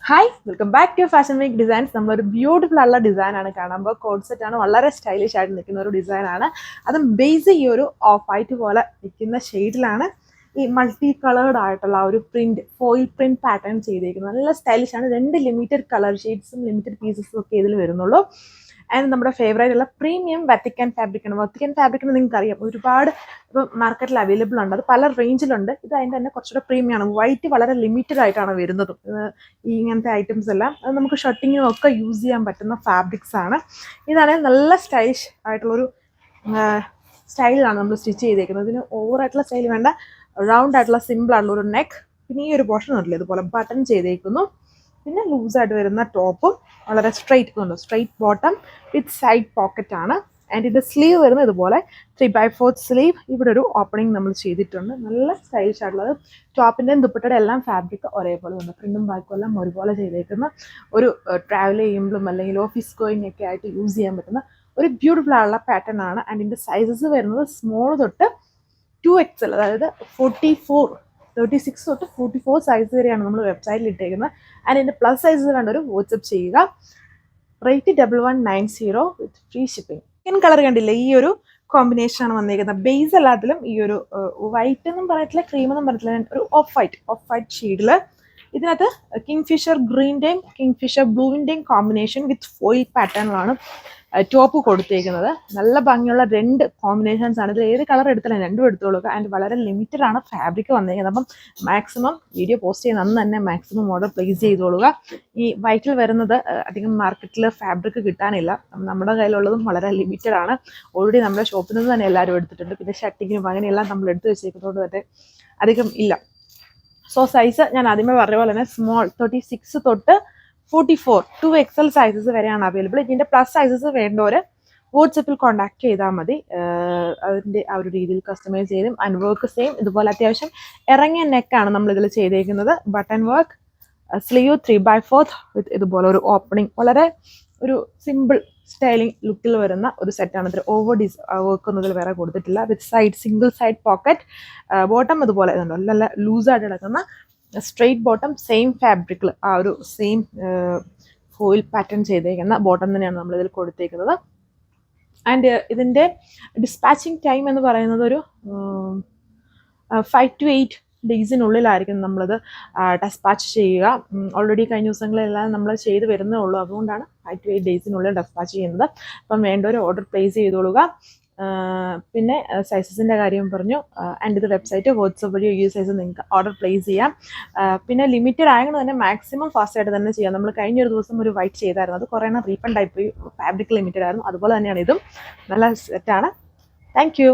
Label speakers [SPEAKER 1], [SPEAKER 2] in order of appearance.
[SPEAKER 1] Hi welcome back to fashion week designs. നമ്മളൊരു beautiful ആയിട്ടുള്ള ഡിസൈനാണ് കാണുമ്പോൾ കോഡ് സെറ്റ് ആണ്. വളരെ സ്റ്റൈലിഷ് ആയിട്ട് നിൽക്കുന്ന ഒരു ഡിസൈനാണ്. അതും ബേസ് ഈ ഒരു ഓഫ് വൈറ്റ് പോലെ നിൽക്കുന്ന ഷെയ്ഡിലാണ് ഈ മൾട്ടി കളേർഡ് ആയിട്ടുള്ള ഒരു പ്രിന്റ് ഫോയിൽ പ്രിന്റ് പാറ്റേൺ ചെയ്തിരിക്കുന്നത്. നല്ല സ്റ്റൈലിഷ് ആണ്. 2 ലിമിറ്റഡ് കളർ ഷെയ്ഡ്സും ലിമിറ്റഡ് പീസസും ഒക്കെ ഇതിൽ വരുന്നുള്ളൂ. ആൻഡ് നമ്മുടെ ഫേവറേറ്റ് ഉള്ള പ്രീമിയം വത്തിക്കൻ ഫാബ്രിക് ആണ്. വത്തിക്കൻ ഫാബ്രിക് നിങ്ങൾക്ക് അറിയാം, ഒരുപാട് ഇപ്പോൾ മാർക്കറ്റിൽ അവൈലബിൾ ഉണ്ട്. അത് പല റേഞ്ചിലുണ്ട്. ഇത് അതിൻ്റെ തന്നെ കുറച്ചുകൂടെ പ്രീമിയം ആണ്. വൈറ്റ് വളരെ ലിമിറ്റഡ് ആയിട്ടാണ് വരുന്നതും. ഈ ഇങ്ങനത്തെ ഐറ്റംസ് എല്ലാം അത് നമുക്ക് ഷർട്ടിങ്ങിനും ഒക്കെ യൂസ് ചെയ്യാൻ പറ്റുന്ന ഫാബ്രിക്സ് ആണ്. ഇതാണെങ്കിൽ നല്ല സ്റ്റൈലിഷ് ആയിട്ടുള്ളൊരു സ്റ്റൈലിലാണ് നമ്മൾ സ്റ്റിച്ച് ചെയ്തേക്കുന്നത്. ഇതിന് ഓവറായിട്ടുള്ള സ്റ്റൈൽ വേണ്ട, റൗണ്ട് ആയിട്ടുള്ള സിമ്പിൾ ആയിട്ടുള്ള ഒരു നെക്ക്. പിന്നെ ഈ ഒരു പോർഷൻ ഉണ്ടല്ലോ ഇതുപോലെ ബട്ടൺ ചെയ്തേക്കുന്നു. പിന്നെ ലൂസായിട്ട് വരുന്ന ടോപ്പും വളരെ സ്ട്രെയിറ്റ് ബോട്ടം വിത്ത് സൈഡ് പോക്കറ്റ് ആണ്. ആൻഡ് ഇത് സ്ലീവ് വരുന്നത് ഇതുപോലെ 3/4 സ്ലീവ്. ഇവിടെ ഒരു ഓപ്പണിംഗ് നമ്മൾ ചെയ്തിട്ടുണ്ട്. നല്ല സ്റ്റൈലിഷ് ആയിട്ടുള്ളത്. ടോപ്പിൻ്റെയും ദുപ്പട്ടയുടെ എല്ലാം ഫാബ്രിക് ഒരേപോലെ ഉണ്ട്. ഫ്രണ്ടും ബാക്കും എല്ലാം ഒരുപോലെ ചെയ്തേക്കുന്ന ഒരു ട്രാവൽ ചെയ്യുമ്പോഴും അല്ലെങ്കിൽ ഓഫീസ് ഗോയിങ് ഒക്കെ ആയിട്ട് യൂസ് ചെയ്യാൻ പറ്റുന്ന ഒരു ബ്യൂട്ടിഫുൾ ആയിട്ടുള്ള പാറ്റേൺ ആണ്. ആൻഡ് ഇതിൻ്റെ സൈസസ് വരുന്നത് സ്മോൾ തൊട്ട് 2XL, അതായത് 36 തൊട്ട് 44 സൈസ് വരെയാണ് നമ്മൾ വെബ്സൈറ്റിൽ ഇട്ടേക്കുന്നത്. ആൻഡ് ഇതിൻ്റെ പ്ലസ് സൈസസ് വേണ്ട ഒരു വാട്സപ്പ് ചെയ്യുക. റേറ്റ് 1190 വിത്ത് ഫ്രീ ഷിപ്പിംഗ്. സ്കിൻ കളർ കണ്ടില്ലേ, ഈ ഒരു കോമ്പിനേഷൻ ആണ് വന്നിരിക്കുന്നത്. ബേസ് എല്ലാത്തിലും ഈ ഒരു വൈറ്റ് എന്നും പറയത്തില്ല, ക്രീം എന്നും പറയത്തില്ല, ഒരു ഓഫ് വൈറ്റ് ഷെയ്ഡിൽ ഇതിനകത്ത് കിങ്ഫിഷർ ഗ്രീൻ്റെയും കിങ്ഫിഷർ ബ്ലൂവിൻ്റെയും കോമ്പിനേഷൻ വിത്ത് ഫോയിൽ പാറ്റേണിലാണ് ടോപ്പ് കൊടുത്തേക്കുന്നത്. നല്ല ഭംഗിയുള്ള 2 കോമ്പിനേഷൻസ് ആണ്. ഇത് ഏത് കളർ എടുത്താലും രണ്ടും എടുത്തോളൂ. ആൻഡ് വളരെ ലിമിറ്റഡ് ആണ് ഫാബ്രിക് വന്നിരിക്കുന്നത്. അപ്പം മാക്സിമം വീഡിയോ പോസ്റ്റ് ചെയ്യുന്ന അന്ന് തന്നെ മാക്സിമം ഓർഡർ പ്ലേസ് ചെയ്തോളുക. ഈ വൈറ്റിൽ വരുന്നത് അധികം മാർക്കറ്റിൽ ഫാബ്രിക് കിട്ടാനില്ല. നമ്മുടെ കയ്യിലുള്ളതും വളരെ ലിമിറ്റഡ് ആണ്. ഓൾറെഡി നമ്മുടെ ഷോപ്പിൽ നിന്ന് തന്നെ എല്ലാവരും എടുത്തിട്ടുണ്ട്. പിന്നെ ഷർട്ടിങ്ങിനും അങ്ങനെയെല്ലാം നമ്മൾ എടുത്ത് വെച്ചേക്കുന്നതുകൊണ്ട് തന്നെ അധികം ഇല്ല. സോ സൈസ് ഞാൻ ആദ്യമേ പറഞ്ഞ പോലെ തന്നെ സ്മോൾ 36 തൊട്ട് 44 2XL സൈസസ് വരെയാണ് അവൈലബിൾ. ഇതിൻ്റെ പ്ലസ് സൈസസ് വേണ്ടവർ വാട്സപ്പിൽ കോൺടാക്ട് ചെയ്താൽ മതി. അതിൻ്റെ ആ ഒരു രീതിയിൽ കസ്റ്റമൈസ് ചെയ്തും. ആൻഡ് വർക്ക് സെയിം ഇതുപോലെ അത്യാവശ്യം ഇറങ്ങിയ നെക്കാണ് നമ്മളിതിൽ ചെയ്തേക്കുന്നത്. ബട്ടൺ വർക്ക്, സ്ലീവ് 3/4 വിത്ത് ഇതുപോലെ ഒരു ഓപ്പണിംഗ്. വളരെ ഒരു സിമ്പിൾ സ്റ്റൈലിംഗ് ലുക്കിൽ വരുന്ന ഒരു സെറ്റാണ്. ഇതിൽ ഓവർ വർക്ക് ഒന്നും ഇതിൽ വേറെ കൊടുത്തിട്ടില്ല. വിത്ത് സിംഗിൾ സൈഡ് പോക്കറ്റ്. ബോട്ടം ഇതുപോലെ ഇതുണ്ടോ, നല്ല ലൂസായിട്ട് കിടക്കുന്ന സ്ട്രെയിറ്റ് ബോട്ടം, സെയിം ഫാബ്രിക്കിൽ ആ ഒരു സെയിം ഫോയിൽ പാറ്റേൺ ചെയ്തേക്കുന്ന ബോട്ടം തന്നെയാണ് നമ്മളിതിൽ കൊടുത്തേക്കുന്നത്. ആൻഡ് ഇതിൻ്റെ ഡിസ്പാച്ചിങ് ടൈം എന്ന് പറയുന്നത് ഒരു 5 to 8 ഡേയ്സിനുള്ളിലായിരിക്കും നമ്മളിത് ഡെസ്പാച്ച് ചെയ്യുക. ഓൾറെഡി കഴിഞ്ഞ ദിവസങ്ങളെല്ലാം നമ്മൾ ചെയ്ത് വരുന്നേ ഉള്ളൂ. അതുകൊണ്ടാണ് 5 to 8 ഡേയ്സിനുള്ളിൽ ഡെസ്പാച്ച് ചെയ്യുന്നത്. അപ്പം വേണ്ടവർ ഓർഡർ പ്ലേസ് ചെയ്തോളുക. പിന്നെ സൈസസിൻ്റെ കാര്യം പറഞ്ഞു. ആൻഡ് ഇത് വെബ്സൈറ്റ് വാട്സപ്പ് വഴി ഈ സൈസ് നിങ്ങൾക്ക് ഓർഡർ പ്ലേസ് ചെയ്യാം. പിന്നെ ലിമിറ്റഡ് ആയതുകൊണ്ട് തന്നെ മാക്സിമം ഫാസ്റ്റായിട്ട് തന്നെ ചെയ്യാം. നമ്മൾ കഴിഞ്ഞൊരു ദിവസം ഒരു വൈറ്റ് ചെയ്തായിരുന്നു, അത് കുറേ റീഫണ്ട് ആയിപ്പോയി. ഫാബ്രിക് ലിമിറ്റഡ് ആയിരുന്നു. അതുപോലെ തന്നെയാണ് ഇതും. നല്ല സെറ്റാണ്. Thank you.